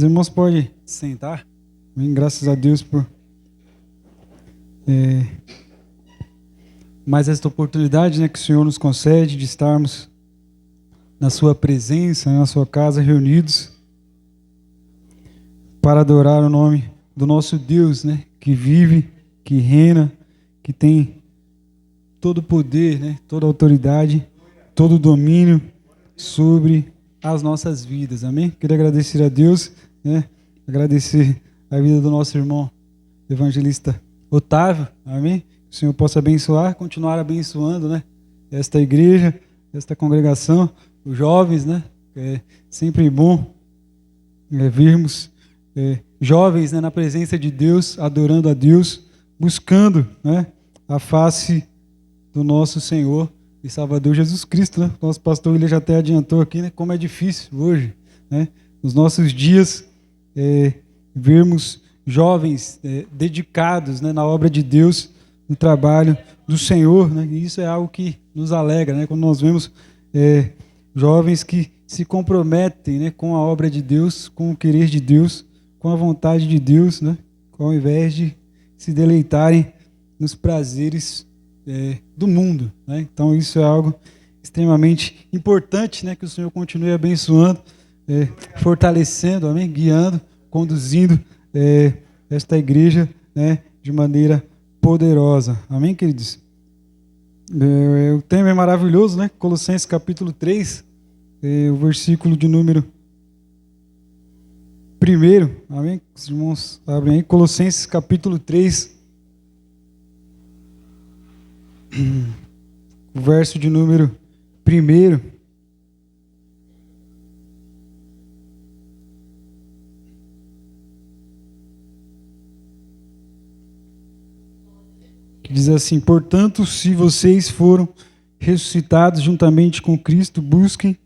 irmãos podem sentar. Graças a Deus por mais esta oportunidade, né, que o Senhor nos concede de estarmos na sua presença, na sua casa, reunidos para adorar o nome do nosso Deus, né, que vive, que reina, que tem todo o poder, né, toda a autoridade, todo o domínio sobre as nossas vidas. Amém? Queria agradecer a Deus, né, agradecer a vida do nosso irmão evangelista Otávio. Amém? Que o Senhor possa abençoar, continuar abençoando, né, esta igreja, esta congregação, os jovens, né? É sempre bom vermos jovens, né, na presença de Deus, adorando a Deus, buscando, né, a face do nosso Senhor e Salvador Jesus Cristo, né? Nosso pastor ele já até adiantou aqui, né, como é difícil hoje, né, nos nossos dias, vermos jovens dedicados, né, na obra de Deus, no trabalho do Senhor, né? E isso é algo que nos alegra, né, quando nós vemos jovens que se comprometem, né, com a obra de Deus, com o querer de Deus, com a vontade de Deus, né, ao invés de se deleitarem nos prazeres do mundo, né? Então isso é algo extremamente importante, né, que o Senhor continue abençoando, fortalecendo, amém? Guiando, conduzindo esta igreja, né, de maneira poderosa. Amém, queridos? O tema é maravilhoso, né? Colossenses capítulo 3, o versículo de número 1. Amém? Os irmãos abrem aí. Colossenses capítulo 3, o verso de número 1. Que diz assim: portanto, se vocês foram ressuscitados juntamente com Cristo, busquem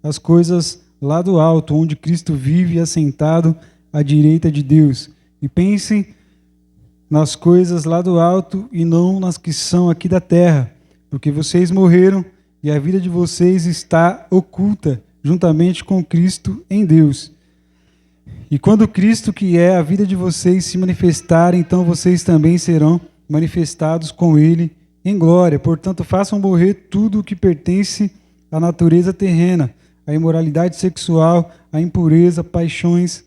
as coisas lá do alto, onde Cristo vive assentado à direita de Deus. E pensem nas coisas lá do alto e não nas que são aqui da terra, porque vocês morreram e a vida de vocês está oculta juntamente com Cristo em Deus. E quando Cristo, que é a vida de vocês, se manifestar, então vocês também serão manifestados com Ele em glória. Portanto, façam morrer tudo o que pertence à natureza terrena, a imoralidade sexual, a impureza, paixões,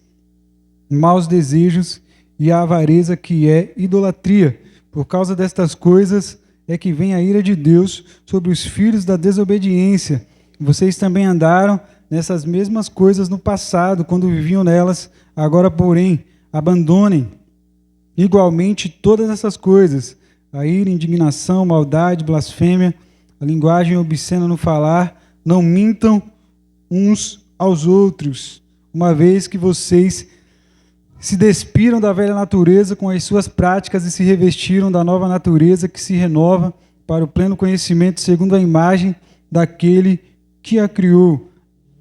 maus desejos e a avareza, que é idolatria. Por causa destas coisas é que vem a ira de Deus sobre os filhos da desobediência. Vocês também andaram nessas mesmas coisas no passado, quando viviam nelas. Agora, porém, abandonem igualmente todas essas coisas: a ira, indignação, maldade, blasfêmia, a linguagem obscena no falar. Não mintam uns aos outros, uma vez que vocês se despiram da velha natureza com as suas práticas e se revestiram da nova natureza, que se renova para o pleno conhecimento segundo a imagem daquele que a criou.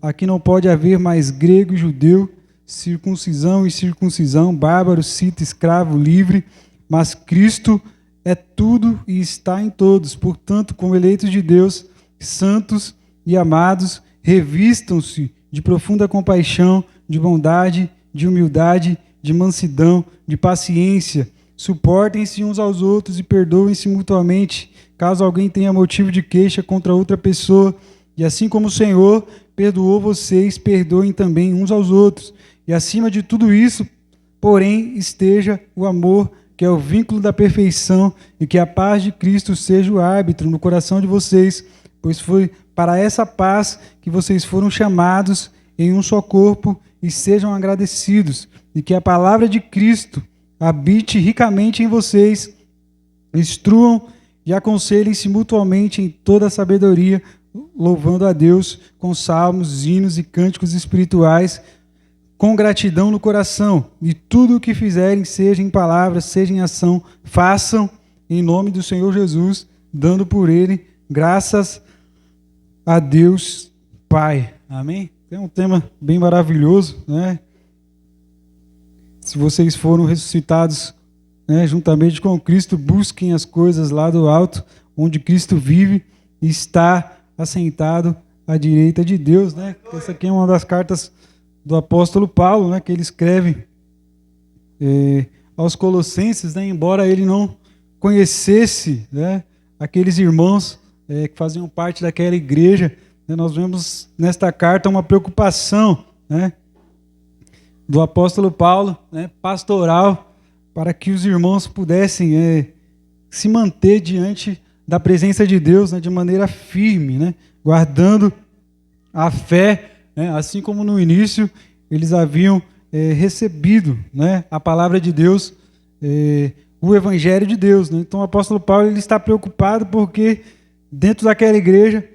Aqui não pode haver mais grego e judeu, circuncisão e circuncisão, bárbaro, cita, escravo, livre, mas Cristo é tudo e está em todos. Portanto, como eleitos de Deus, santos e amados, revistam-se de profunda compaixão, de bondade, de humildade, de mansidão, de paciência. Suportem-se uns aos outros e perdoem-se mutuamente, caso alguém tenha motivo de queixa contra outra pessoa. E assim como o Senhor perdoou vocês, perdoem também uns aos outros. E acima de tudo isso, porém, esteja o amor, que é o vínculo da perfeição, e que a paz de Cristo seja o árbitro no coração de vocês, pois foi para essa paz que vocês foram chamados em um só corpo, e sejam agradecidos, e que a palavra de Cristo habite ricamente em vocês. Instruam e aconselhem-se mutuamente em toda a sabedoria, louvando a Deus com salmos, hinos e cânticos espirituais, com gratidão no coração. E tudo o que fizerem, seja em palavra, seja em ação, façam em nome do Senhor Jesus, dando por Ele graças a Deus Pai. Amém? É um tema bem maravilhoso, né? Se vocês foram ressuscitados, né, juntamente com Cristo, busquem as coisas lá do alto, onde Cristo vive e está assentado à direita de Deus, né? Essa aqui é uma das cartas do apóstolo Paulo, né, que ele escreve aos Colossenses, né, embora ele não conhecesse, né, aqueles irmãos que faziam parte daquela igreja, né, nós vemos nesta carta uma preocupação, né, do apóstolo Paulo, né, pastoral, para que os irmãos pudessem se manter diante da presença de Deus, né, de maneira firme, né, guardando a fé, né, assim como no início eles haviam recebido, né, a palavra de Deus, o evangelho de Deus, né? Então o apóstolo Paulo ele está preocupado porque dentro daquela igreja,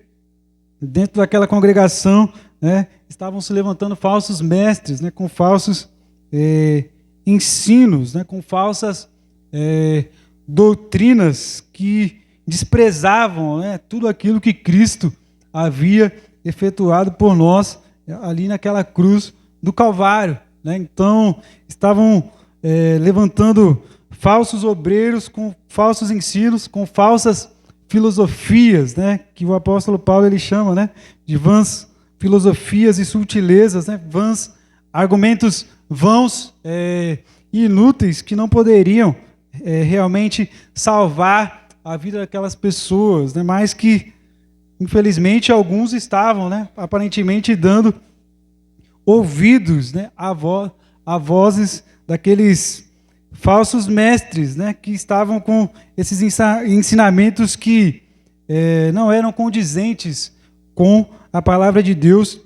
dentro daquela congregação, né, estavam se levantando falsos mestres, né, com falsos ensinos, né, com falsas doutrinas que desprezavam, né, tudo aquilo que Cristo havia efetuado por nós ali naquela cruz do Calvário, né? Então estavam levantando falsos obreiros com falsos ensinos, com falsas filosofias, né, que o apóstolo Paulo ele chama, né, de vãs filosofias e sutilezas, né, vãs argumentos vãos e inúteis que não poderiam realmente salvar a vida daquelas pessoas, né, mas que infelizmente alguns estavam, né, aparentemente dando ouvidos, né, a vozes daqueles falsos mestres, né, que estavam com esses ensinamentos que não eram condizentes com a palavra de Deus,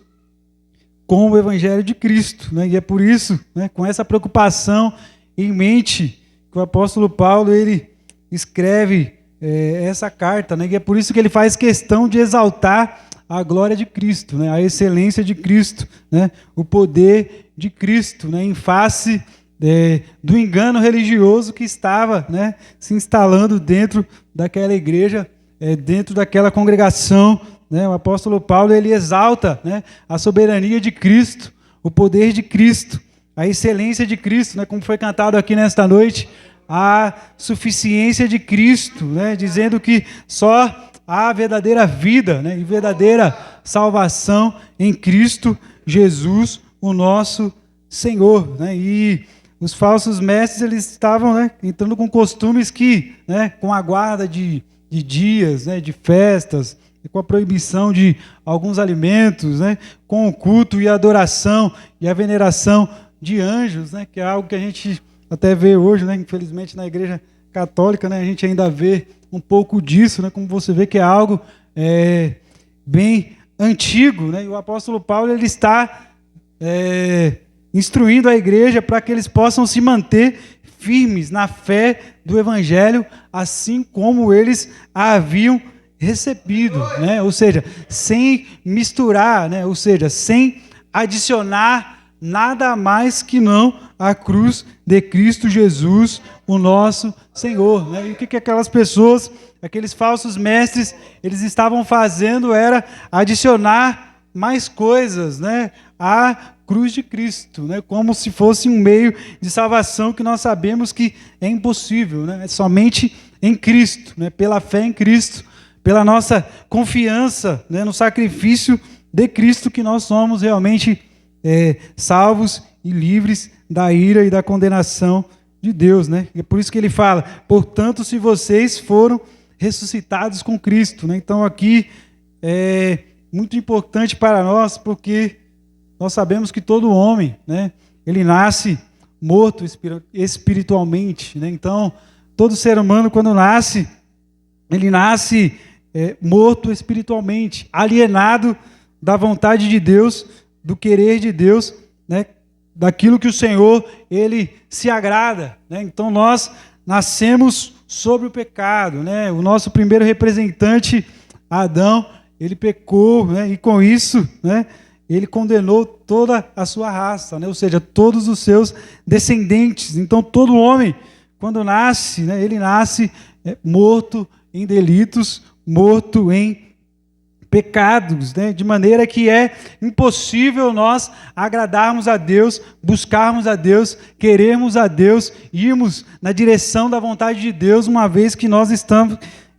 com o evangelho de Cristo, né? E é por isso, né, com essa preocupação em mente, que o apóstolo Paulo ele escreve essa carta, né? E é por isso que ele faz questão de exaltar a glória de Cristo, né, a excelência de Cristo, né, o poder de Cristo, né, em face do engano religioso que estava, né, se instalando dentro daquela igreja, dentro daquela congregação, né. O apóstolo Paulo ele exalta, né, a soberania de Cristo, o poder de Cristo, a excelência de Cristo, né, como foi cantado aqui nesta noite, a suficiência de Cristo, né, dizendo que só há verdadeira vida, né, e verdadeira salvação em Cristo Jesus, o nosso Senhor, né. E os falsos mestres eles estavam, né, entrando com costumes que, né, com a guarda de dias, né, de festas, com a proibição de alguns alimentos, né, com o culto e a adoração e a veneração de anjos, né, que é algo que a gente até vê hoje, né, infelizmente na igreja católica, né, a gente ainda vê um pouco disso, né, como você vê que é algo bem antigo, né, e o apóstolo Paulo ele está instruindo a igreja para que eles possam se manter firmes na fé do evangelho, assim como eles a haviam recebido, né, ou seja, sem misturar, né, ou seja, sem adicionar nada mais que não a cruz de Cristo Jesus, o nosso Senhor, né? E o que aquelas pessoas, aqueles falsos mestres, eles estavam fazendo era adicionar mais coisas, né, à cruz de Cristo, né, como se fosse um meio de salvação que nós sabemos que é impossível, né, é somente em Cristo, né, pela fé em Cristo, pela nossa confiança, né, no sacrifício de Cristo que nós somos realmente salvos e livres da ira e da condenação de Deus, né? E é por isso que ele fala, portanto, se vocês foram ressuscitados com Cristo, né? Então aqui é muito importante para nós, porque nós sabemos que todo homem, né, ele nasce morto espiritualmente, né? Então todo ser humano quando nasce, ele nasce morto espiritualmente, alienado da vontade de Deus, do querer de Deus, né, daquilo que o Senhor ele se agrada, né? Então nós nascemos sobre o pecado, né? O nosso primeiro representante, Adão, ele pecou, né? E com isso, né, ele condenou toda a sua raça, né? Ou seja, todos os seus descendentes. Então todo homem, quando nasce, né, ele nasce morto em delitos, morto em pecados, né? De maneira que é impossível nós agradarmos a Deus, buscarmos a Deus, querermos a Deus, irmos na direção da vontade de Deus, uma vez que nós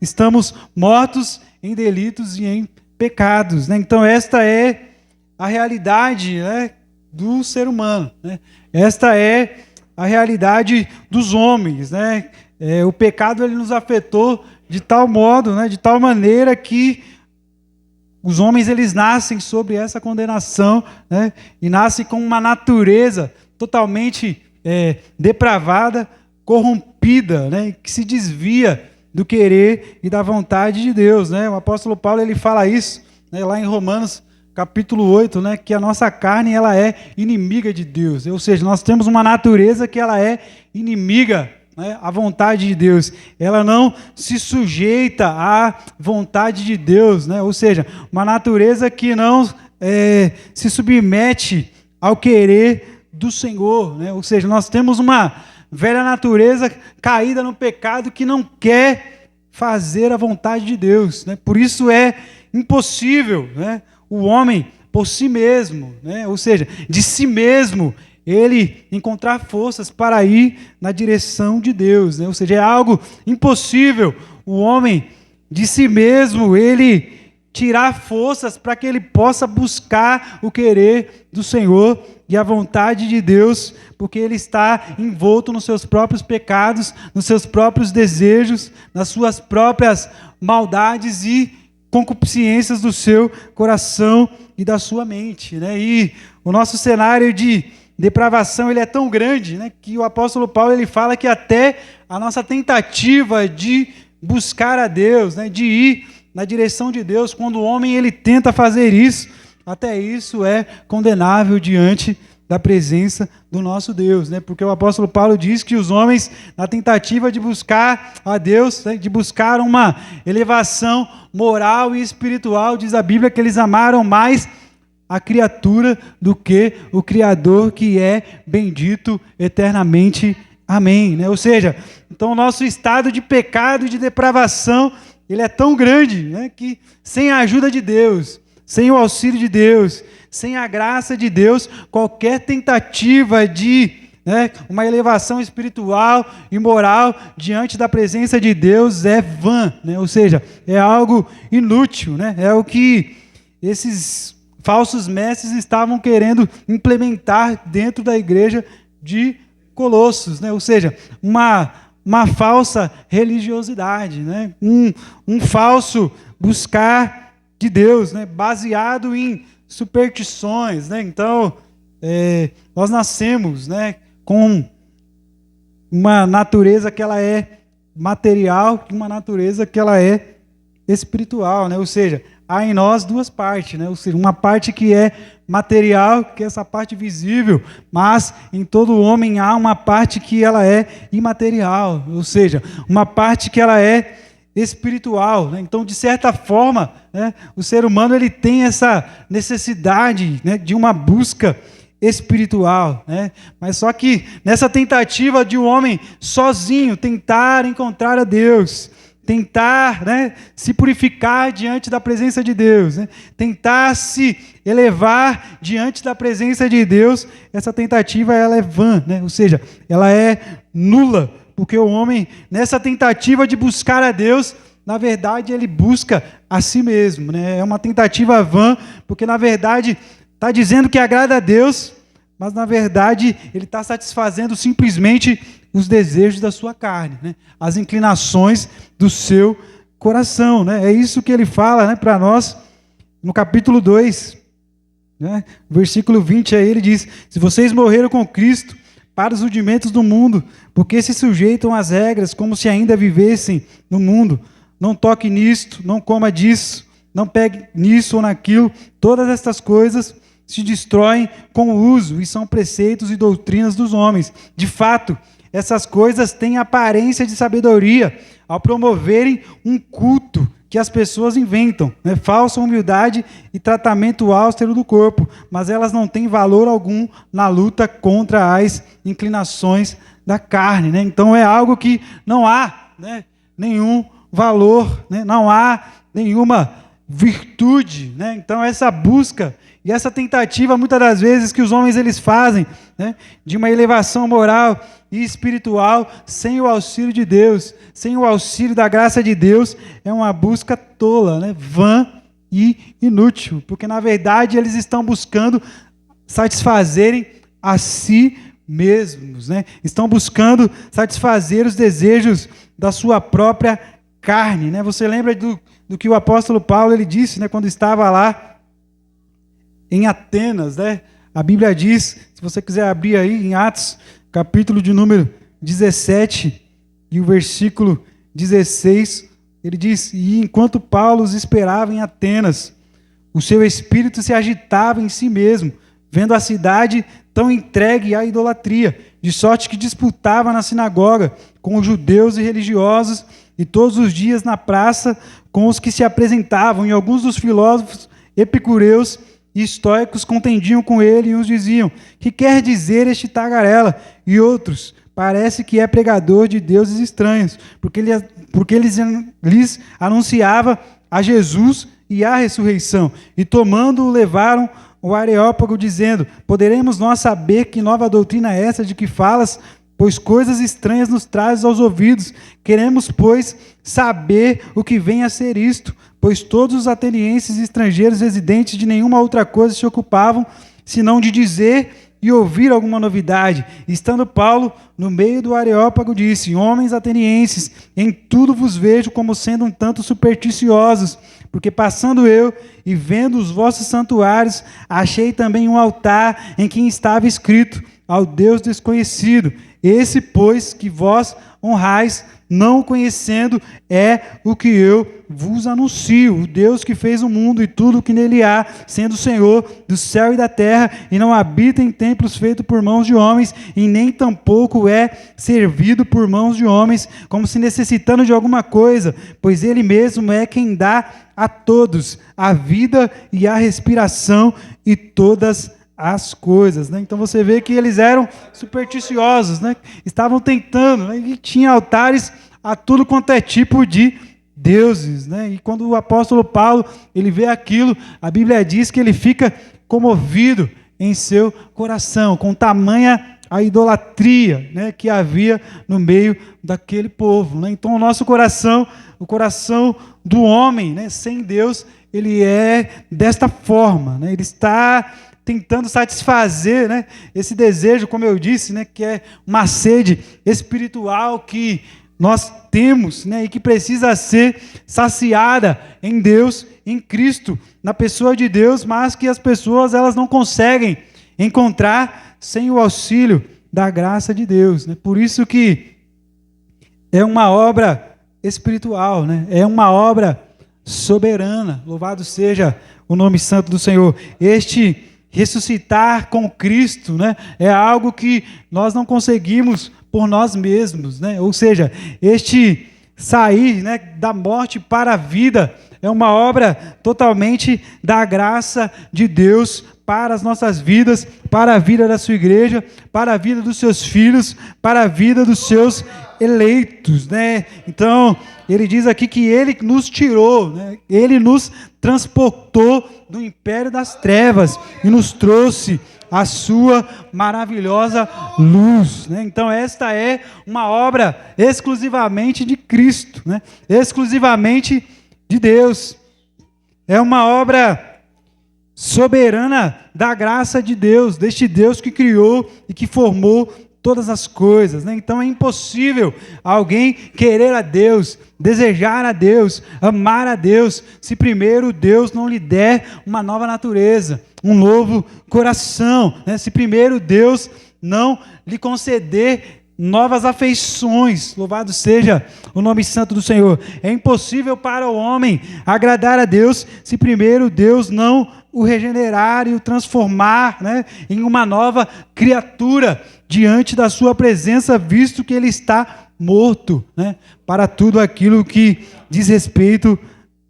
estamos mortos em delitos e em pecados, né? Então esta é a realidade, né, do ser humano, né? Esta é a realidade dos homens, né? O pecado ele nos afetou de tal modo, né? De tal maneira que os homens eles nascem sobre essa condenação, né? E nascem com uma natureza totalmente depravada, corrompida, né? Que se desvia do querer e da vontade de Deus, né? O apóstolo Paulo ele fala isso, né? Lá em Romanos capítulo 8, né, que a nossa carne ela é inimiga de Deus, ou seja, nós temos uma natureza que ela é inimiga, né, à vontade de Deus, ela não se sujeita à vontade de Deus, né, ou seja, uma natureza que não se submete ao querer do Senhor, né, ou seja, nós temos uma velha natureza caída no pecado que não quer fazer a vontade de Deus, né, por isso é impossível, né, o homem por si mesmo, né? Ou seja, de si mesmo, ele encontrar forças para ir na direção de Deus, né? Ou seja, é algo impossível o homem de si mesmo, ele tirar forças para que ele possa buscar o querer do Senhor e a vontade de Deus, porque ele está envolto nos seus próprios pecados, nos seus próprios desejos, nas suas próprias maldades e concupiscências do seu coração e da sua mente, né? E o nosso cenário de depravação ele é tão grande, né, que o apóstolo Paulo ele fala que até a nossa tentativa de buscar a Deus, né, de ir na direção de Deus, quando o homem ele tenta fazer isso, até isso é condenável diante da presença do nosso Deus, né? Porque o apóstolo Paulo diz que os homens, na tentativa de buscar a Deus, né, de buscar uma elevação moral e espiritual, diz a Bíblia que eles amaram mais a criatura do que o Criador, que é bendito eternamente. Amém, né? Ou seja, então o nosso estado de pecado e de depravação, ele é tão grande, né, que sem a ajuda de Deus, sem o auxílio de Deus, sem a graça de Deus, qualquer tentativa de uma elevação espiritual e moral diante da presença de Deus é vã, né? Ou seja, é algo inútil, né? É o que esses falsos mestres estavam querendo implementar dentro da igreja de Colossos, né? Ou seja, uma falsa religiosidade, né? Um falso buscar de Deus, né? Baseado em superstições, né? Então, nós nascemos, né, com uma natureza que ela é material e uma natureza que ela é espiritual, né? Ou seja, há em nós duas partes, né? Ou seja, uma parte que é material, que é essa parte visível, mas em todo homem há uma parte que ela é imaterial, ou seja, uma parte que ela é espiritual, né? Então, de certa forma, né, o ser humano ele tem essa necessidade, né, de uma busca espiritual, né? Mas só que nessa tentativa de um homem sozinho tentar encontrar a Deus, tentar, né, se purificar diante da presença de Deus, né, tentar se elevar diante da presença de Deus, essa tentativa ela é vã, né? Ou seja, ela é nula. Porque o homem, nessa tentativa de buscar a Deus, na verdade, ele busca a si mesmo, né? É uma tentativa vã, porque, na verdade, está dizendo que agrada a Deus, mas, na verdade, ele está satisfazendo simplesmente os desejos da sua carne, né? As inclinações do seu coração, né? É isso que ele fala, né, para nós no capítulo 2, né? Versículo 20, aí ele diz: se vocês morreram com Cristo para os rudimentos do mundo, porque se sujeitam às regras como se ainda vivessem no mundo. Não toque nisto, não coma disso, não pegue nisso ou naquilo. Todas estas coisas se destroem com o uso e são preceitos e doutrinas dos homens. De fato, essas coisas têm aparência de sabedoria ao promoverem um culto que as pessoas inventam, né? Falsa humildade e tratamento austero do corpo, mas elas não têm valor algum na luta contra as inclinações da carne, né? Então é algo que não há, né, nenhum valor, né? Não há nenhuma virtude, né? Então essa busca e essa tentativa, muitas das vezes, que os homens eles fazem, né, de uma elevação moral e espiritual, sem o auxílio de Deus, sem o auxílio da graça de Deus, é uma busca tola, né, vã e inútil, porque na verdade eles estão buscando satisfazerem a si mesmos, né? Estão buscando satisfazer os desejos da sua própria carne, né? Você lembra do que o apóstolo Paulo ele disse, né, quando estava lá em Atenas, né? A Bíblia diz, se você quiser abrir aí em Atos, capítulo de número 17 e o versículo 16, ele diz: e enquanto Paulo os esperava em Atenas, o seu espírito se agitava em si mesmo, vendo a cidade tão entregue à idolatria, de sorte que disputava na sinagoga com os judeus e religiosos, e todos os dias na praça com os que se apresentavam, e alguns dos filósofos epicureus e estoicos contendiam com ele, e uns diziam: que quer dizer este tagarela? E outros: parece que é pregador de deuses estranhos, porque lhes anunciava a Jesus e a ressurreição. E tomando-o, levaram o Areópago, dizendo: poderemos nós saber que nova doutrina é essa de que falas? Pois coisas estranhas nos trazes aos ouvidos. Queremos, pois, saber o que vem a ser isto, pois todos os atenienses e estrangeiros residentes de nenhuma outra coisa se ocupavam, senão de dizer e ouvir alguma novidade. Estando Paulo no meio do Areópago, disse: homens atenienses, em tudo vos vejo como sendo um tanto supersticiosos, porque passando eu e vendo os vossos santuários, achei também um altar em que estava escrito: ao Deus desconhecido. Esse, pois, que vós honrais, não o conhecendo, é o que eu vos anuncio: o Deus que fez o mundo e tudo o que nele há, sendo o Senhor do céu e da terra, e não habita em templos feitos por mãos de homens, e nem tampouco é servido por mãos de homens, como se necessitando de alguma coisa, pois ele mesmo é quem dá a todos a vida e a respiração e todas as coisas, né? Então você vê que eles eram supersticiosos, né? Estavam tentando, né? E tinha altares a tudo quanto é tipo de deuses, né? E quando o apóstolo Paulo ele vê aquilo, a Bíblia diz que ele fica comovido em seu coração, com tamanha a idolatria, né, que havia no meio daquele povo, né? Então o nosso coração, o coração do homem, né, sem Deus, ele é desta forma, né? Ele está tentando satisfazer, né, esse desejo, como eu disse, né, que é uma sede espiritual que nós temos, né, e que precisa ser saciada em Deus, em Cristo, na pessoa de Deus, mas que as pessoas elas não conseguem encontrar sem o auxílio da graça de Deus, né? Por isso que é uma obra espiritual, né? É uma obra soberana. Louvado seja o nome santo do Senhor. Este ressuscitar com Cristo, né, é algo que nós não conseguimos por nós mesmos, né? Ou seja, este sair, né, da morte para a vida é uma obra totalmente da graça de Deus para as nossas vidas, para a vida da sua igreja, para a vida dos seus filhos, para a vida dos seus eleitos, né? Então, ele diz aqui que ele nos tirou, né? Ele nos transportou do império das trevas e nos trouxe a sua maravilhosa luz, né? Então esta é uma obra exclusivamente de Cristo, né? Exclusivamente de Deus. É uma obra soberana da graça de Deus, deste Deus que criou e que formou todas as coisas, né? Então é impossível alguém querer a Deus, desejar a Deus, amar a Deus, se primeiro Deus não lhe der uma nova natureza, um novo coração, né? Se primeiro Deus não lhe conceder novas afeições. Louvado seja o nome santo do Senhor. É impossível para o homem agradar a Deus se primeiro Deus não o regenerar e o transformar, né, em uma nova criatura diante da sua presença, visto que ele está morto, né, para tudo aquilo que diz respeito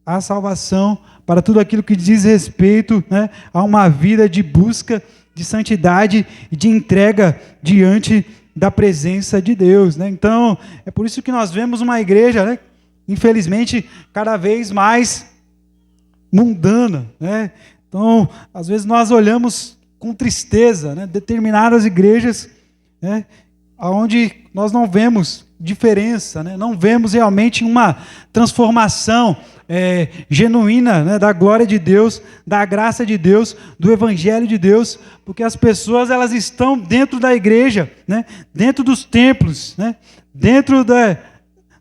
à salvação, para tudo aquilo que diz respeito, né, a uma vida de busca de santidade e de entrega diante da presença de Deus, né? Então, é por isso que nós vemos uma igreja, né, infelizmente, cada vez mais mundana, né? Então, às vezes nós olhamos com tristeza, né, determinadas igrejas, né, onde nós não vemos diferença, né, não vemos realmente uma transformação genuína, né, da glória de Deus, da graça de Deus, do evangelho de Deus, porque as pessoas elas estão dentro da igreja, né, dentro dos templos, né, dentro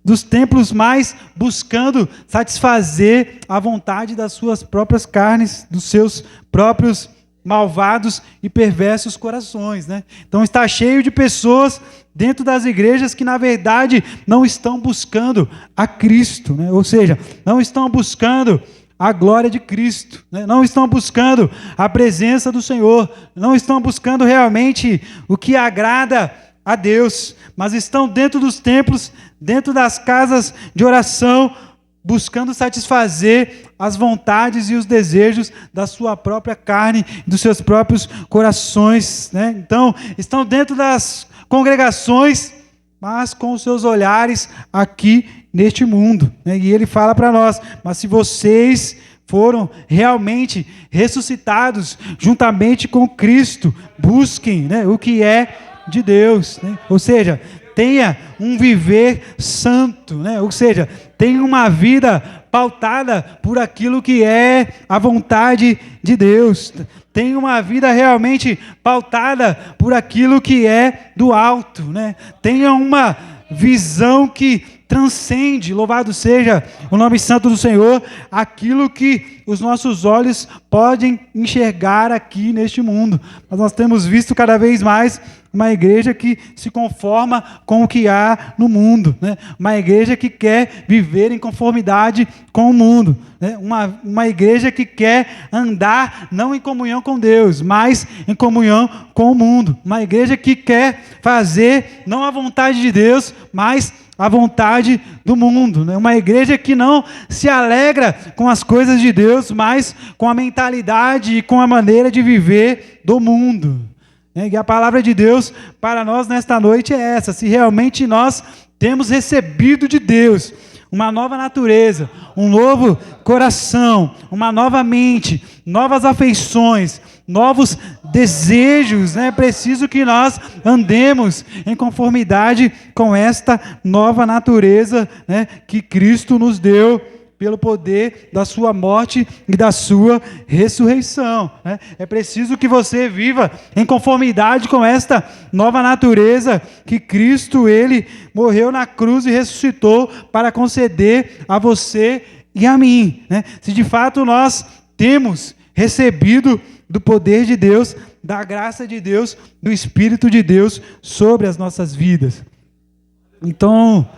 dos templos mais buscando satisfazer a vontade das suas próprias carnes, dos seus próprios malvados e perversos corações, né? Então está cheio de pessoas dentro das igrejas que na verdade não estão buscando a Cristo, né? Ou seja, não estão buscando a glória de Cristo, né? Não estão buscando a presença do Senhor, não estão buscando realmente o que agrada a Deus, mas estão dentro dos templos, dentro das casas de oração, buscando satisfazer as vontades e os desejos da sua própria carne, dos seus próprios corações, né? Então, estão dentro das congregações, mas com os seus olhares aqui neste mundo, né? E ele fala para nós, mas se vocês foram realmente ressuscitados juntamente com Cristo, busquem, né, o que é de Deus, né? Ou seja, tenha um viver santo, né? Ou seja, tenha uma vida pautada por aquilo que é a vontade de Deus. Tenha uma vida realmente pautada por aquilo que é do alto, né? Tenha uma visão que transcende, louvado seja o nome santo do Senhor, aquilo que os nossos olhos podem enxergar aqui neste mundo. Mas nós temos visto cada vez mais uma igreja que se conforma com o que há no mundo, né? Uma igreja que quer viver em conformidade com o mundo, né? Uma igreja que quer andar não em comunhão com Deus, mas em comunhão com o mundo. Uma igreja que quer fazer não a vontade de Deus, mas a vontade do mundo, né? Uma igreja que não se alegra com as coisas de Deus, mas com a mentalidade e com a maneira de viver do mundo. E a palavra de Deus para nós nesta noite é essa: se realmente nós temos recebido de Deus uma nova natureza, um novo coração, uma nova mente, novas afeições, novos desejos, né? É preciso que nós andemos em conformidade com esta nova natureza, né, que Cristo nos deu pelo poder da sua morte e da sua ressurreição, né? É preciso que você viva em conformidade com esta nova natureza que Cristo, ele morreu na cruz e ressuscitou para conceder a você e a mim, né? Se de fato nós temos recebido do poder de Deus, da graça de Deus, do Espírito de Deus sobre as nossas vidas. Então,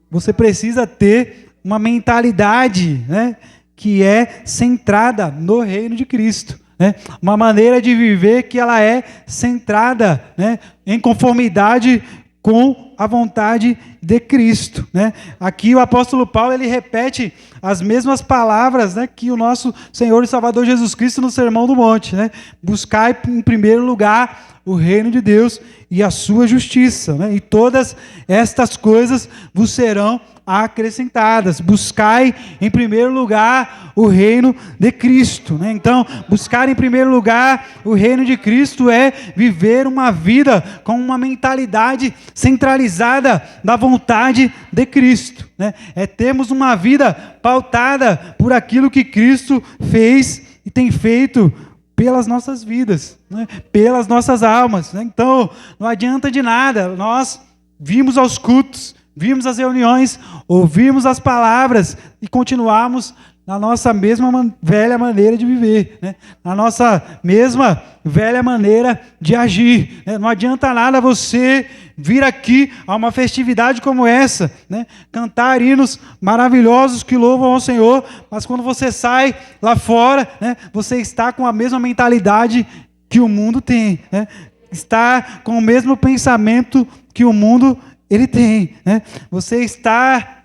você precisa ter uma mentalidade, né, que é centrada no reino de Cristo, né? Uma maneira de viver que ela é centrada, né, em conformidade com a vontade de Cristo, né? Aqui o apóstolo Paulo ele repete as mesmas palavras, né, que o nosso Senhor e Salvador Jesus Cristo no Sermão do Monte, né? Buscai em primeiro lugar o reino de Deus e a sua justiça, né? E todas estas coisas vos serão acrescentadas. Buscai em primeiro lugar o reino de Cristo, né? Então, buscar em primeiro lugar o reino de Cristo é viver uma vida com uma mentalidade centralizada da vontade de Cristo, né? É termos uma vida pautada por aquilo que Cristo fez e tem feito pelas nossas vidas, né? Pelas nossas almas, né? Então, não adianta de nada nós vimos aos cultos, vimos as reuniões, ouvimos as palavras e continuarmos na nossa mesma velha maneira de viver, né? Na nossa mesma velha maneira de agir, né? Não adianta nada você vir aqui a uma festividade como essa, né, cantar hinos maravilhosos que louvam ao Senhor, mas quando você sai lá fora, né, você está com a mesma mentalidade que o mundo tem, né? Está com o mesmo pensamento que o mundo ele tem, né? Você está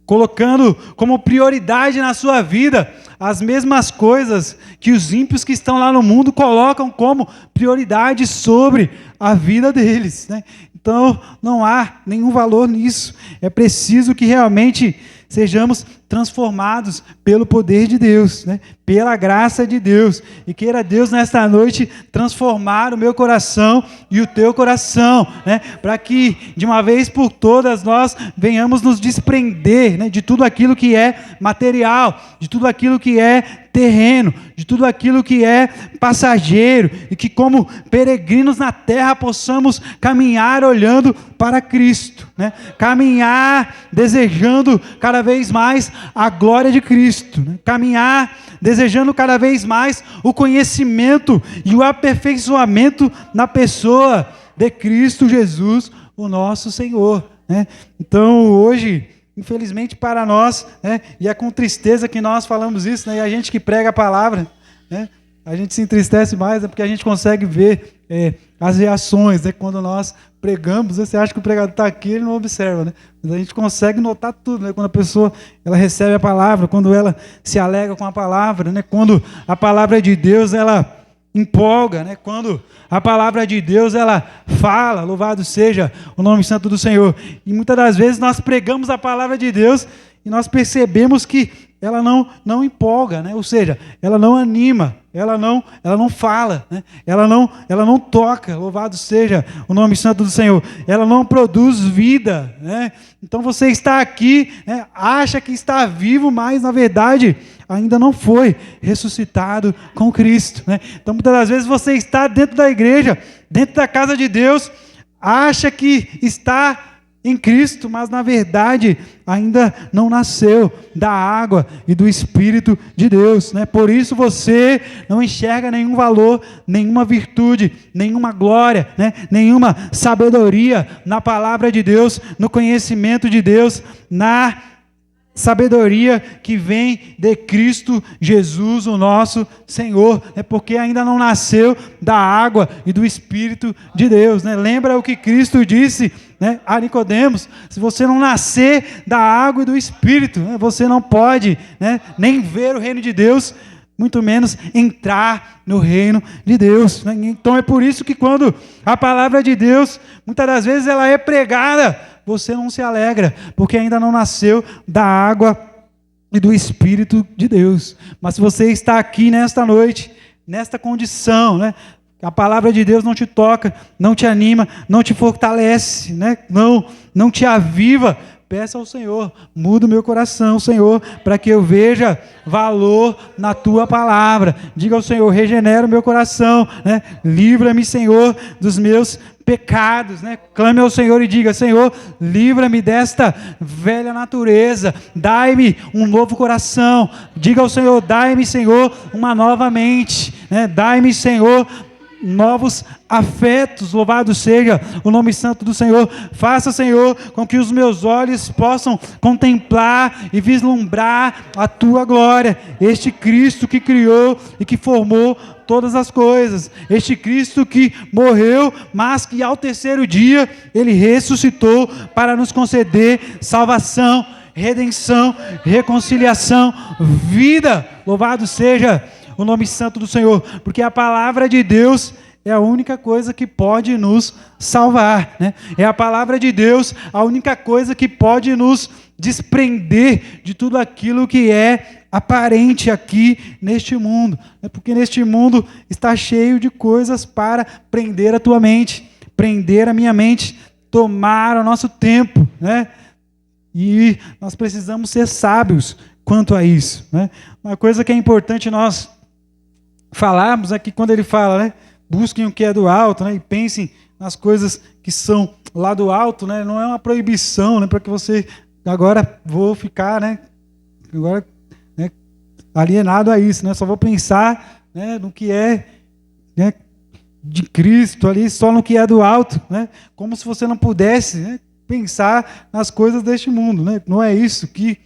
colocando como prioridade na sua vida as mesmas coisas que os ímpios que estão lá no mundo colocam como prioridade sobre a vida deles, né? Então, não há nenhum valor nisso. É preciso que realmente sejamos transformados pelo poder de Deus, né? Pela graça de Deus. E queira Deus nesta noite transformar o meu coração e o teu coração, né? Para que de uma vez por todas nós venhamos nos desprender, né? De tudo aquilo que é material, de tudo aquilo que é terreno, de tudo aquilo que é passageiro, e que como peregrinos na terra possamos caminhar olhando para Cristo, né? Caminhar desejando cada vez mais a glória de Cristo, né? Caminhar desejando cada vez mais o conhecimento e o aperfeiçoamento na pessoa de Cristo Jesus, o nosso Senhor, né? Então hoje, infelizmente para nós, né, e é com tristeza que nós falamos isso, né, e a gente que prega a palavra, né, a gente se entristece mais, né, porque a gente consegue ver as reações, né, quando nós pregamos. Você acha que o pregador está aqui, ele não observa, né, mas a gente consegue notar tudo, né, quando a pessoa ela recebe a palavra, quando ela se alegra com a palavra, né, quando a palavra de Deus ela empolga, né? Quando a palavra de Deus ela fala, louvado seja o nome santo do Senhor. E muitas das vezes nós pregamos a palavra de Deus e nós percebemos que ela não empolga, né? Ou seja, ela não anima, ela não fala, né? Ela não toca, louvado seja o nome santo do Senhor. Ela não produz vida, né? Então você está aqui, né? Acha que está vivo, mas na verdade ainda não foi ressuscitado com Cristo, né? Então muitas das vezes você está dentro da igreja, dentro da casa de Deus, acha que está em Cristo, mas na verdade ainda não nasceu da água e do Espírito de Deus, né? Por isso você não enxerga nenhum valor, nenhuma virtude, nenhuma glória, né? Nenhuma sabedoria na palavra de Deus, no conhecimento de Deus, na sabedoria que vem de Cristo Jesus, o nosso Senhor, é porque ainda não nasceu da água e do Espírito de Deus, né? Lembra o que Cristo disse, né, a Nicodemos: se você não nascer da água e do Espírito, né, você não pode, né, nem ver o reino de Deus, muito menos entrar no reino de Deus, né? Então é por isso que quando a palavra de Deus, muitas das vezes ela é pregada, você não se alegra, porque ainda não nasceu da água e do Espírito de Deus. Mas se você está aqui nesta noite, nesta condição, né, a palavra de Deus não te toca, não te anima, não te fortalece, né, não te aviva, peça ao Senhor: muda o meu coração, Senhor, para que eu veja valor na tua palavra. Diga ao Senhor: regenera o meu coração, né? Livra-me, Senhor, dos meus pecados, né? Clame ao Senhor e diga: Senhor, livra-me desta velha natureza, dai-me um novo coração. Diga ao Senhor: dai-me, Senhor, uma nova mente, né? Dai-me, Senhor, novos afetos, louvado seja o nome santo do Senhor. Faça, Senhor, com que os meus olhos possam contemplar e vislumbrar a tua glória, este Cristo que criou e que formou todas as coisas, este Cristo que morreu, mas que ao terceiro dia ele ressuscitou para nos conceder salvação, redenção, reconciliação, vida. Louvado seja o nome santo do Senhor, porque a palavra de Deus é a única coisa que pode nos salvar, né? É a palavra de Deus a única coisa que pode nos desprender de tudo aquilo que é aparente aqui neste mundo, né? Porque neste mundo está cheio de coisas para prender a tua mente, prender a minha mente, tomar o nosso tempo, né? E nós precisamos ser sábios quanto a isso, né? Uma coisa que é importante nós falarmos é que quando ele fala, né, busquem o que é do alto, né, e pensem nas coisas que são lá do alto, né, não é uma proibição, né, para que você agora vou ficar, né, agora, né, alienado a isso, né, só vou pensar, né, no que é, né, de Cristo ali, só no que é do alto, né, como se você não pudesse, né, pensar nas coisas deste mundo, né? Não é isso que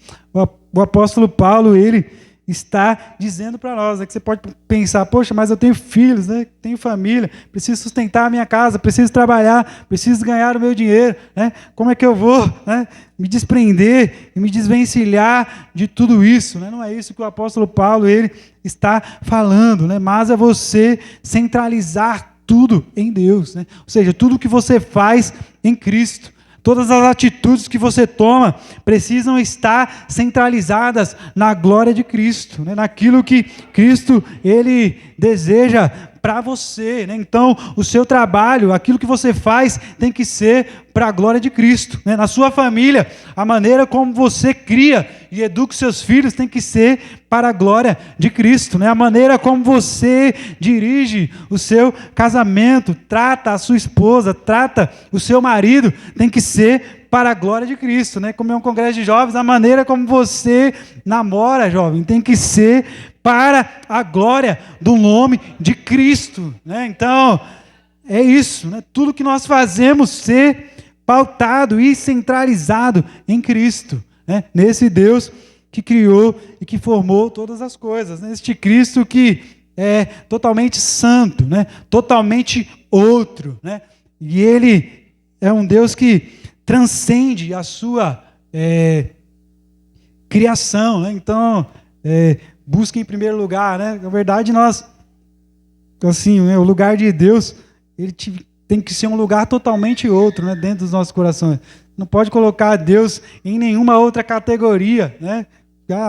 o apóstolo Paulo ele está dizendo para nós, né? Que você pode pensar: poxa, mas eu tenho filhos, né? Tenho família, preciso sustentar a minha casa, preciso trabalhar, preciso ganhar o meu dinheiro, né? Como é que eu vou, né, me desprender e me desvencilhar de tudo isso, né? Não é isso que o apóstolo Paulo ele está falando, né? Mas é você centralizar tudo em Deus, né? Ou seja, tudo que você faz em Cristo, todas as atitudes que você toma precisam estar centralizadas na glória de Cristo, né? Naquilo que Cristo, Ele deseja para você, né? Então, o seu trabalho, aquilo que você faz, tem que ser para a glória de Cristo, né? Na sua família, a maneira como você cria e educa os seus filhos tem que ser para a glória de Cristo, né? A maneira como você dirige o seu casamento, trata a sua esposa, trata o seu marido, tem que ser para a glória de Cristo, né? Como é um congresso de jovens, a maneira como você namora, jovem, tem que ser para a glória do nome de Cristo, né? Então, é isso, né? Tudo que nós fazemos ser pautado e centralizado em Cristo, né? Nesse Deus que criou e que formou todas as coisas, né? Este Cristo que é totalmente santo, né? Totalmente outro, né? E Ele é um Deus que transcende a sua criação, né? Então, busque em primeiro lugar, né? Na verdade, nós, assim, né, o lugar de Deus, ele tem que ser um lugar totalmente outro, né, dentro dos nossos corações. Não pode colocar Deus em nenhuma outra categoria, né?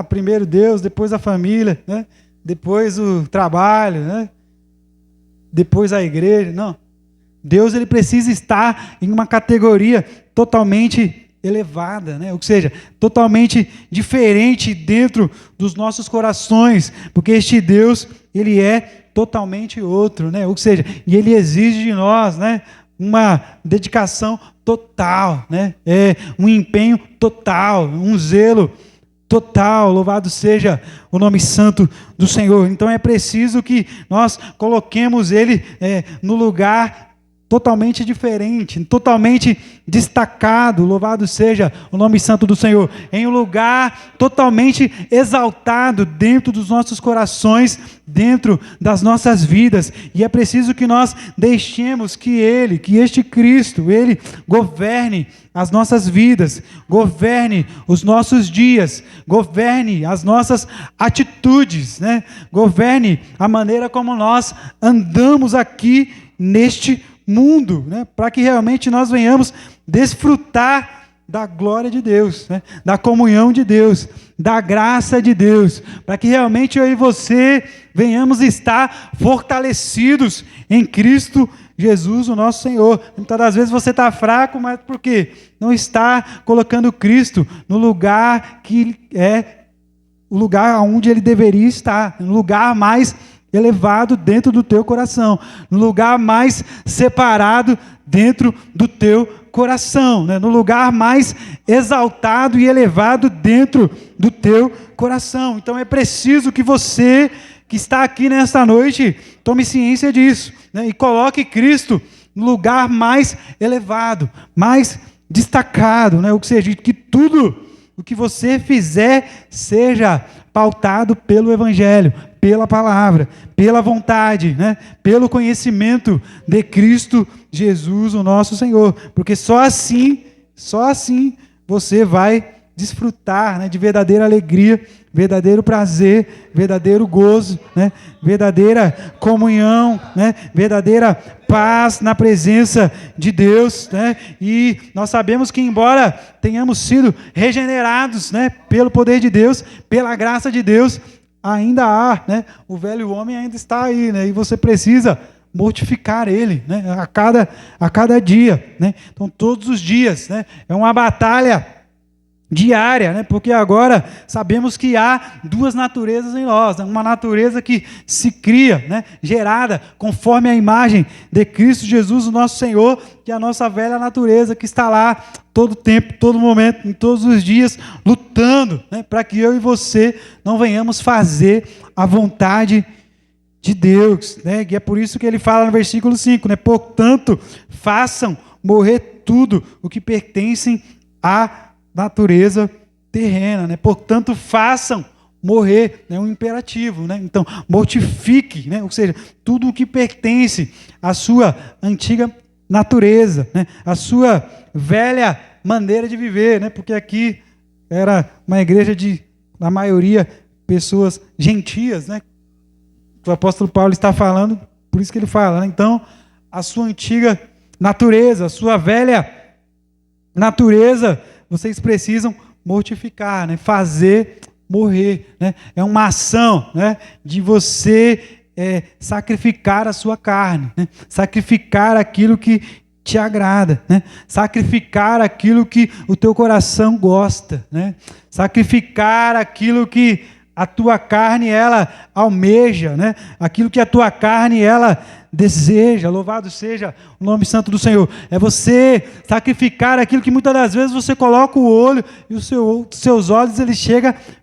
Primeiro Deus, depois a família, né? Depois o trabalho, né? Depois a igreja. Não. Deus, ele precisa estar em uma categoria totalmente elevada, né? Ou seja, totalmente diferente dentro dos nossos corações, porque este Deus, ele é totalmente outro, né? Ou seja, e ele exige de nós, né, uma dedicação total, né? Um empenho total, um zelo total. Louvado seja o nome santo do Senhor. Então é preciso que nós coloquemos ele no lugar totalmente diferente, totalmente destacado, louvado seja o nome santo do Senhor, em um lugar totalmente exaltado dentro dos nossos corações, dentro das nossas vidas, e é preciso que nós deixemos que este Cristo, Ele governe as nossas vidas, governe os nossos dias, governe as nossas atitudes, né? Governe a maneira como nós andamos aqui neste mundo, né? Para que realmente nós venhamos desfrutar da glória de Deus, né? Da comunhão de Deus, da graça de Deus, para que realmente eu e você venhamos estar fortalecidos em Cristo Jesus, o nosso Senhor. Muitas das vezes você está fraco, mas por quê? Não está colocando Cristo no lugar que é o lugar onde Ele deveria estar, no lugar mais elevado dentro do teu coração, no lugar mais separado dentro do teu coração, né? No lugar mais exaltado e elevado dentro do teu coração. Então é preciso que você que está aqui nesta noite tome ciência disso, né? E coloque Cristo no lugar mais elevado, mais destacado, né? Ou seja, que tudo o que você fizer seja pautado pelo Evangelho, pela palavra, pela vontade, né? Pelo conhecimento de Cristo Jesus, o nosso Senhor. Porque só assim você vai desfrutar, né, de verdadeira alegria, verdadeiro prazer, verdadeiro gozo, né? Verdadeira comunhão, né? Verdadeira paz na presença de Deus, né? E nós sabemos que embora tenhamos sido regenerados, né, pelo poder de Deus, pela graça de Deus, ainda há, né, o velho homem ainda está aí, né, e você precisa mortificar ele, né, a cada dia, né? Então todos os dias, né, é uma batalha diária, né? Porque agora sabemos que há duas naturezas em nós, né? Uma natureza que se cria, né, gerada conforme a imagem de Cristo Jesus, o nosso Senhor, e a nossa velha natureza que está lá todo tempo, todo momento, em todos os dias, lutando, né, para que eu e você não venhamos fazer a vontade de Deus, né? E é por isso que ele fala no versículo 5, né? Portanto, façam morrer tudo o que pertencem à natureza terrena, né? Portanto, façam morrer, né? Um imperativo, né? Então, mortifique, né? Ou seja, tudo o que pertence à sua antiga natureza, né? A sua velha maneira de viver, né? Porque aqui era uma igreja na maioria, pessoas gentias, né? O apóstolo Paulo está falando, por isso que ele fala, né? Então, a sua antiga natureza, a sua velha natureza, vocês precisam mortificar, né? Fazer morrer, né? É uma ação, né? De você sacrificar a sua carne, né? Sacrificar aquilo que te agrada, né? Sacrificar aquilo que o teu coração gosta, né? Sacrificar aquilo que a tua carne ela almeja, né? Aquilo que a tua carne ela deseja. Louvado seja o nome santo do Senhor. É você sacrificar aquilo que muitas das vezes você coloca o olho e os seus olhos eles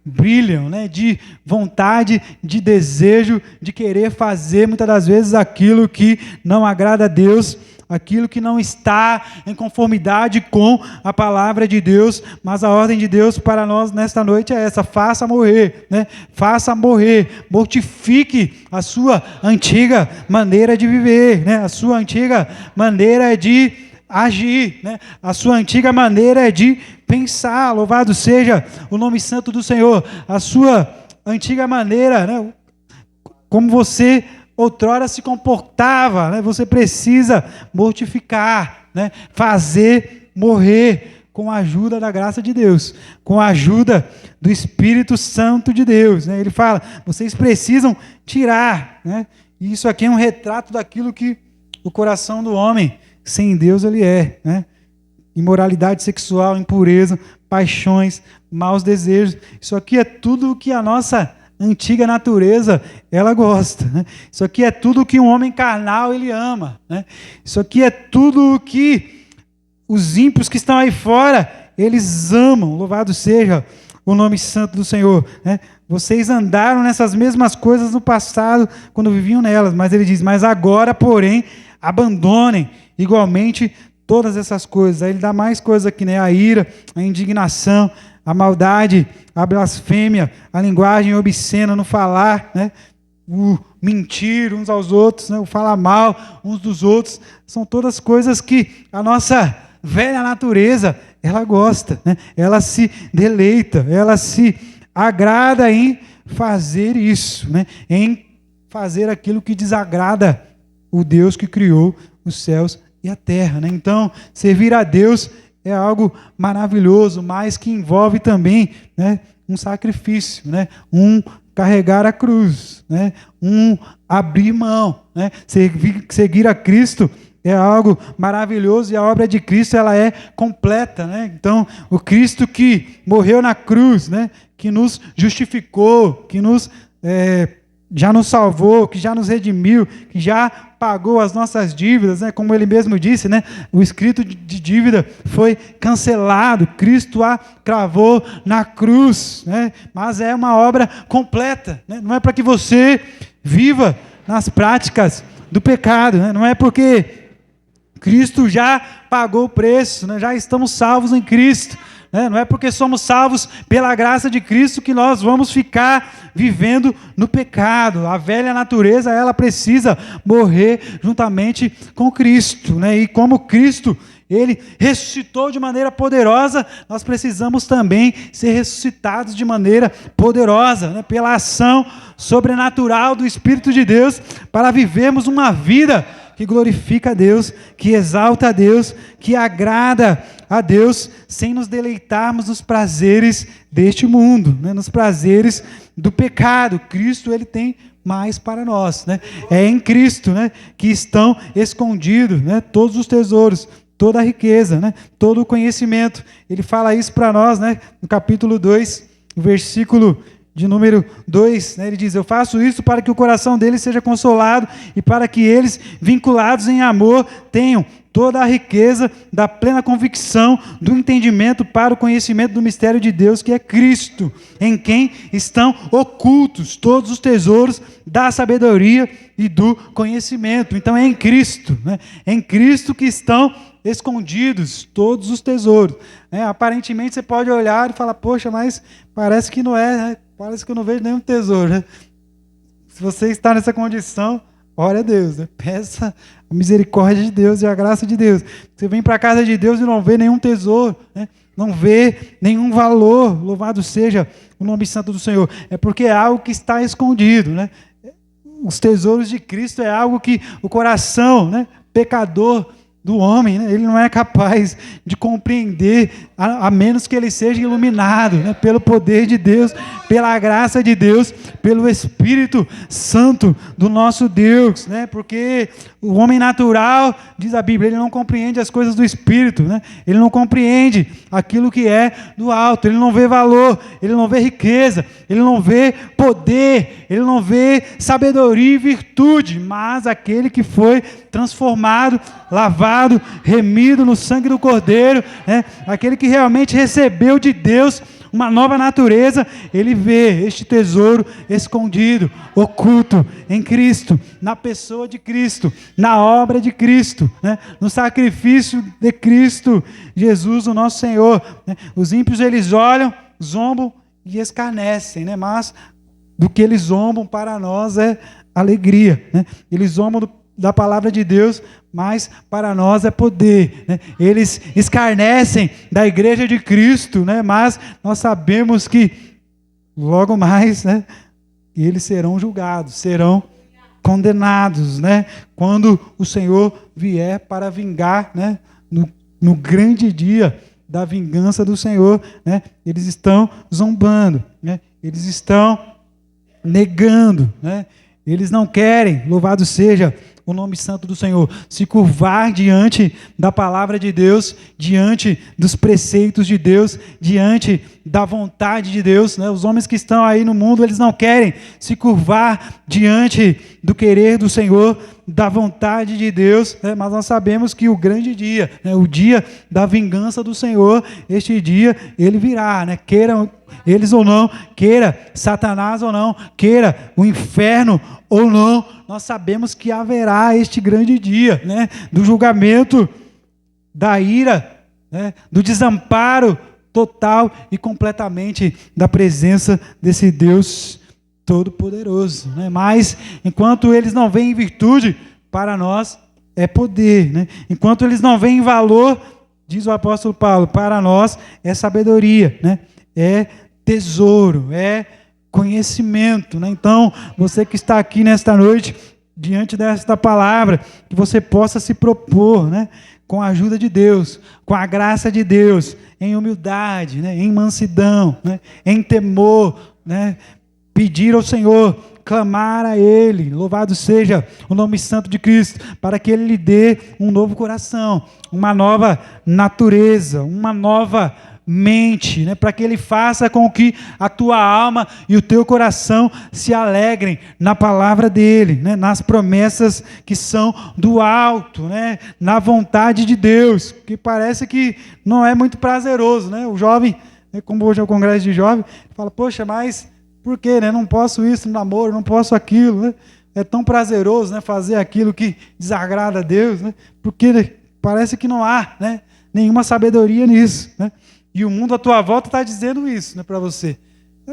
brilham, né? De vontade, de desejo, de querer fazer muitas das vezes aquilo que não agrada a Deus, aquilo que não está em conformidade com a palavra de Deus, mas a ordem de Deus para nós nesta noite é essa: faça morrer, né? Faça morrer, mortifique a sua antiga maneira de viver, né? A sua antiga maneira de agir, né? A sua antiga maneira de pensar. Louvado seja o nome santo do Senhor. A sua antiga maneira, né? Como você outrora se comportava, né? Você precisa mortificar, né? Fazer morrer com a ajuda da graça de Deus, com a ajuda do Espírito Santo de Deus, né? Ele fala, vocês precisam tirar, né? E isso aqui é um retrato daquilo que o coração do homem sem Deus ele é, né? Imoralidade sexual, impureza, paixões, maus desejos. Isso aqui é tudo o que a nossa antiga natureza ela gosta, né? Isso aqui é tudo o que um homem carnal ele ama, né? Isso aqui é tudo o que os ímpios que estão aí fora eles amam. Louvado seja o nome santo do Senhor, né? Vocês andaram nessas mesmas coisas no passado quando viviam nelas, mas ele diz, mas agora porém abandonem igualmente todas essas coisas. Aí ele dá mais coisas aqui, né? A ira, a indignação, a maldade, a blasfêmia, a linguagem obscena no falar, né? O mentir uns aos outros, né? O falar mal uns dos outros, são todas coisas que a nossa velha natureza, ela gosta, né? Ela se deleita, ela se agrada em fazer isso, né? Em fazer aquilo que desagrada o Deus que criou os céus e a terra, né? Então, servir a Deus é algo maravilhoso, mas que envolve também, né, um sacrifício, né, um carregar a cruz, né, um abrir mão, né? Seguir a Cristo é algo maravilhoso e a obra de Cristo ela é completa, né? Então, o Cristo que morreu na cruz, né, que nos justificou, que nos já nos salvou, que já nos redimiu, que já pagou as nossas dívidas, né? Como ele mesmo disse, né? O escrito de dívida foi cancelado, Cristo a cravou na cruz, né? Mas é uma obra completa, né? Não é para que você viva nas práticas do pecado, né? Não é porque Cristo já pagou o preço, né? Já estamos salvos em Cristo. Não é porque somos salvos pela graça de Cristo que nós vamos ficar vivendo no pecado. A velha natureza, ela precisa morrer juntamente com Cristo, né? E como Cristo, ele ressuscitou de maneira poderosa, nós precisamos também ser ressuscitados de maneira poderosa, né? Pela ação sobrenatural do Espírito de Deus, para vivermos uma vida que glorifica a Deus, que exalta a Deus, que agrada a Deus, sem nos deleitarmos nos prazeres deste mundo, né? Nos prazeres do pecado. Cristo, ele tem mais para nós, né? É em Cristo, né, que estão escondidos, né, todos os tesouros, toda a riqueza, né, todo o conhecimento. Ele fala isso para nós, né, no capítulo 2, versículo de número 2, né, ele diz, eu faço isso para que o coração deles seja consolado e para que eles, vinculados em amor, tenham toda a riqueza da plena convicção do entendimento para o conhecimento do mistério de Deus, que é Cristo, em quem estão ocultos todos os tesouros da sabedoria e do conhecimento. Então é em Cristo, né? É em Cristo que estão escondidos todos os tesouros. Aparentemente você pode olhar e falar, poxa, mas parece que não é, né? Parece que eu não vejo nenhum tesouro, né? Se você está nessa condição, ore a Deus, né? Peça a misericórdia de Deus e a graça de Deus. Você vem para a casa de Deus e não vê nenhum tesouro, né? Não vê nenhum valor, louvado seja o nome santo do Senhor. É porque é algo que está escondido, né? Os tesouros de Cristo é algo que o coração, né, pecador do homem, né? Ele não é capaz de compreender, a menos que ele seja iluminado, né? Pelo poder de Deus, pela graça de Deus, pelo Espírito Santo do nosso Deus, né? Porque o homem natural, diz a Bíblia, ele não compreende as coisas do Espírito, né? Ele não compreende aquilo que é do alto, ele não vê valor, ele não vê riqueza, ele não vê poder, ele não vê sabedoria e virtude, mas aquele que foi transformado, lavado, remido no sangue do Cordeiro, né? Aquele que realmente recebeu de Deus uma nova natureza, ele vê este tesouro escondido, oculto em Cristo, na pessoa de Cristo, na obra de Cristo, né? No sacrifício de Cristo Jesus, o nosso Senhor, né? Os ímpios, eles olham, zombam e escarnecem, né? Mas do que eles zombam para nós é alegria, né? Eles zombam da palavra de Deus, mas para nós é poder, né? Eles escarnecem da igreja de Cristo, né? Mas nós sabemos que logo mais, né, eles serão julgados, serão condenados, né? Quando o Senhor vier para vingar, né, no grande dia da vingança do Senhor, né? Eles estão zombando, né? Eles estão negando, né? Eles não querem, louvado seja o nome santo do Senhor, se curvar diante da palavra de Deus, diante dos preceitos de Deus, diante da vontade de Deus, né? Os homens que estão aí no mundo, eles não querem se curvar diante do querer do Senhor, da vontade de Deus, né? Mas nós sabemos que o grande dia, né, o dia da vingança do Senhor, este dia ele virá, né? Queiram eles ou não, queira Satanás ou não, queira o inferno ou não, nós sabemos que haverá este grande dia, né, do julgamento, da ira, né, do desamparo total e completamente da presença desse Deus Todo-Poderoso, né? Mas enquanto eles não veem virtude, para nós é poder, né? Enquanto eles não veem valor, diz o apóstolo Paulo, para nós é sabedoria, né? É tesouro, é conhecimento, né? Então, você que está aqui nesta noite, diante desta palavra, que você possa se propor, né, com a ajuda de Deus, com a graça de Deus, em humildade, né, em mansidão, né, em temor, né, pedir ao Senhor, clamar a Ele, louvado seja o nome santo de Cristo, para que Ele lhe dê um novo coração, uma nova natureza, uma nova mente, né, para que Ele faça com que a tua alma e o teu coração se alegrem na palavra dEle, né, nas promessas que são do alto, né, na vontade de Deus, que parece que não é muito prazeroso, né? O jovem, né, como hoje é o congresso de jovem, fala, poxa, mas por quê, né? Não posso isso no namoro, não posso aquilo, né? É tão prazeroso, né, fazer aquilo que desagrada a Deus, né? Porque parece que não há, né, nenhuma sabedoria nisso, né? E o mundo à tua volta está dizendo isso, né, para você.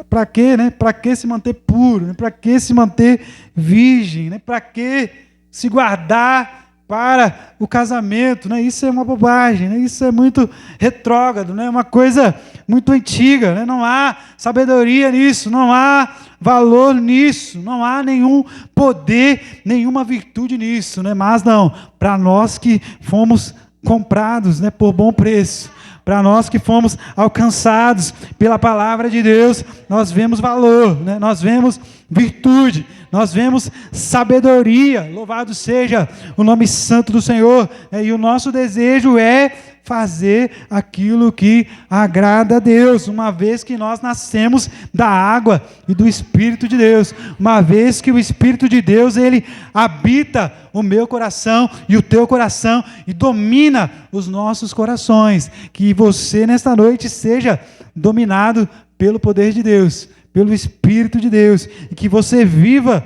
Para quê, né? Para que se manter puro? Né? Para que se manter virgem? Né? Para que se guardar para o casamento? Né? Isso é uma bobagem, né? Isso é muito retrógrado, né? Uma coisa muito antiga, né? Não há sabedoria nisso, não há valor nisso, não há nenhum poder, nenhuma virtude nisso, né? Mas não, para nós que fomos comprados, né, por bom preço, para nós que fomos alcançados pela palavra de Deus, nós vemos valor, né? Nós vemos virtude, nós vemos sabedoria, louvado seja o nome santo do Senhor, e o nosso desejo é fazer aquilo que agrada a Deus, uma vez que nós nascemos da água e do Espírito de Deus, uma vez que o Espírito de Deus, ele habita o meu coração e o teu coração e domina os nossos corações, que você nesta noite seja dominado pelo poder de Deus, pelo Espírito de Deus, e que você viva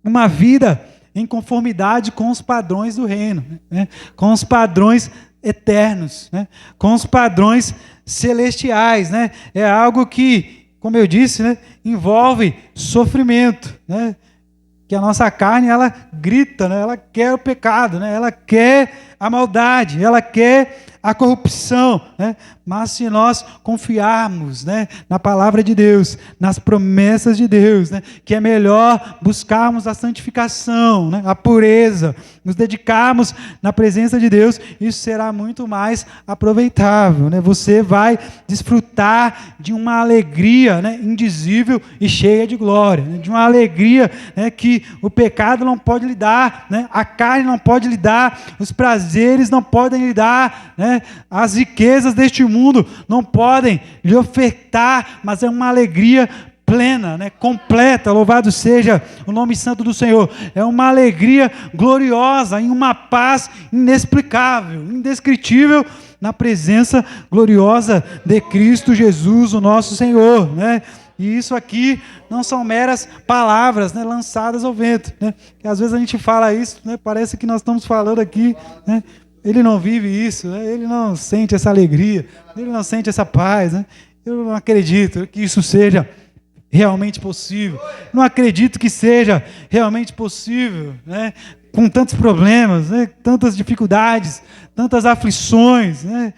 uma vida em conformidade com os padrões do reino, né? Com os padrões eternos, né? Com os padrões celestiais, né? É algo que, como eu disse, né, envolve sofrimento, né? Que a nossa carne, ela grita, né? Ela quer o pecado, né? Ela quer a maldade, ela quer a corrupção, né? Mas se nós confiarmos, né, na palavra de Deus, nas promessas de Deus, né, que é melhor buscarmos a santificação, né, a pureza, nos dedicarmos na presença de Deus, isso será muito mais aproveitável, né? Você vai desfrutar de uma alegria, né, indizível e cheia de glória, né? De uma alegria, né, que o pecado não pode lhe dar, né? A carne não pode lhe dar, os prazeres não podem lhe dar, né? As riquezas deste mundo não podem lhe ofertar, mas é uma alegria plena, né, completa, louvado seja o nome santo do Senhor. É uma alegria gloriosa, em uma paz inexplicável, indescritível, na presença gloriosa de Cristo Jesus, o nosso Senhor, né? E isso aqui não são meras palavras, né, lançadas ao vento, né? Que às vezes a gente fala isso, né, parece que nós estamos falando aqui, né? Ele não vive isso, né? Ele não sente essa alegria, ele não sente essa paz, né? Eu não acredito que isso seja realmente possível. Não acredito que seja realmente possível, né? Com tantos problemas, né? Tantas dificuldades, tantas aflições, né?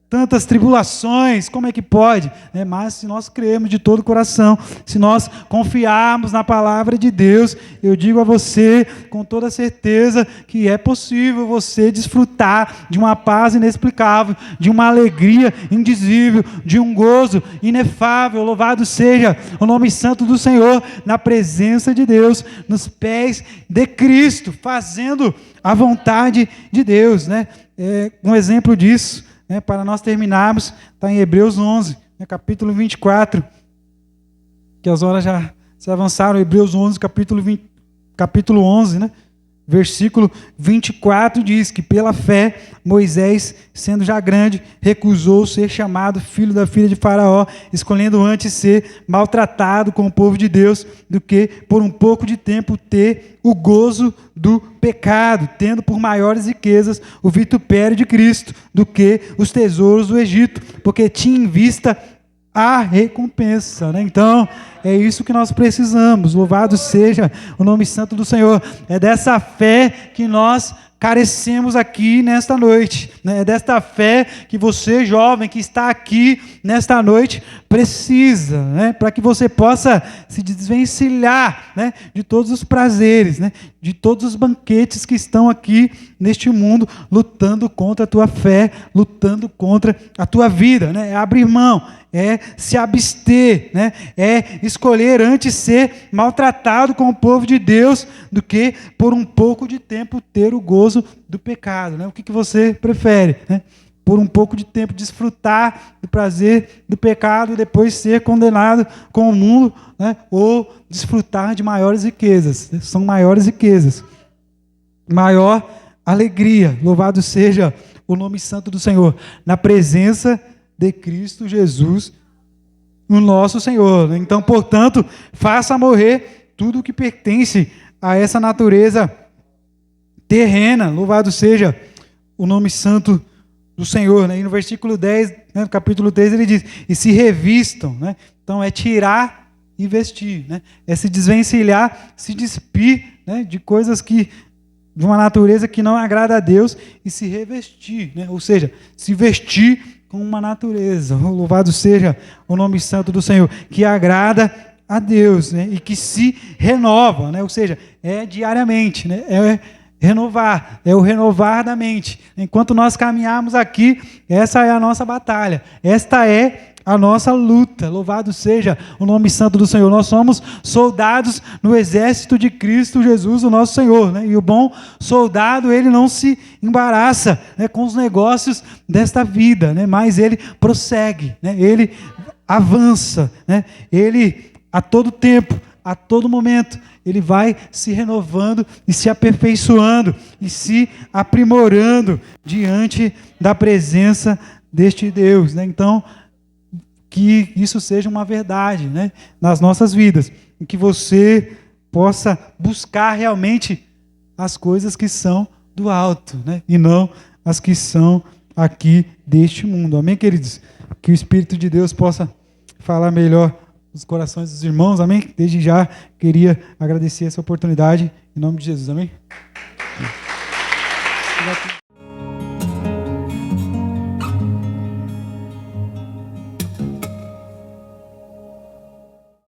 Tantas tribulações, como é que pode? Mas se nós cremos de todo o coração, se nós confiarmos na palavra de Deus, eu digo a você com toda certeza que é possível você desfrutar de uma paz inexplicável, de uma alegria indizível, de um gozo inefável. Louvado seja o nome santo do Senhor, na presença de Deus, nos pés de Cristo, fazendo a vontade de Deus, né? Um exemplo disso, para nós terminarmos, está em Hebreus 11, capítulo 24, que as horas já se avançaram. Hebreus 11, capítulo 11, né? Versículo 24 diz que pela fé Moisés, sendo já grande, recusou ser chamado filho da filha de Faraó, escolhendo antes ser maltratado com o povo de Deus, do que por um pouco de tempo ter o gozo do pecado, tendo por maiores riquezas o vitupério de Cristo, do que os tesouros do Egito, porque tinha em vista a recompensa, né? Então, é isso que nós precisamos. Louvado seja o nome santo do Senhor. É dessa fé que nós carecemos aqui nesta noite, né? É desta fé que você, jovem, que está aqui nesta noite, precisa, né? Para que você possa se desvencilhar, né, de todos os prazeres, né, de todos os banquetes que estão aqui neste mundo, lutando contra a tua fé, lutando contra a tua vida, né? É abrir mão, é se abster, né? É escolher antes ser maltratado com o povo de Deus, do que por um pouco de tempo ter o gozo do pecado, né? O que você prefere, né? Por um pouco de tempo desfrutar do prazer do pecado e depois ser condenado com o mundo, né? Ou desfrutar de maiores riquezas, né? São maiores riquezas, maior alegria. Louvado seja o nome santo do Senhor, na presença de Cristo Jesus, o nosso Senhor. Então, portanto, faça morrer tudo o que pertence a essa natureza terrena. Louvado seja o nome santo do Senhor, né? E no versículo 10, né, no capítulo 3, ele diz: e se revistam, né? Então é tirar e vestir, né? É se desvencilhar, se despir, né, de coisas que, de uma natureza que não agrada a Deus, e se revestir, né? Ou seja, se vestir com uma natureza. Louvado seja o nome santo do Senhor, que agrada a Deus, né? E que se renova, né? Ou seja, é diariamente, né? É renovar, é o renovar da mente. Enquanto nós caminharmos aqui, essa é a nossa batalha, esta é a nossa luta. Louvado seja o nome santo do Senhor. Nós somos soldados no exército de Cristo Jesus, o nosso Senhor, né? E o bom soldado, ele não se embaraça, né, com os negócios desta vida, né? Mas ele prossegue, né? Ele avança, né? Ele, a todo tempo, a todo momento, ele vai se renovando e se aperfeiçoando e se aprimorando diante da presença deste Deus, né? Então, que isso seja uma verdade, né, nas nossas vidas, e que você possa buscar realmente as coisas que são do alto, né, e não as que são aqui deste mundo. Amém, queridos? Que o Espírito de Deus possa falar melhor nos corações dos irmãos. Amém? Desde já queria agradecer essa oportunidade em nome de Jesus. Amém?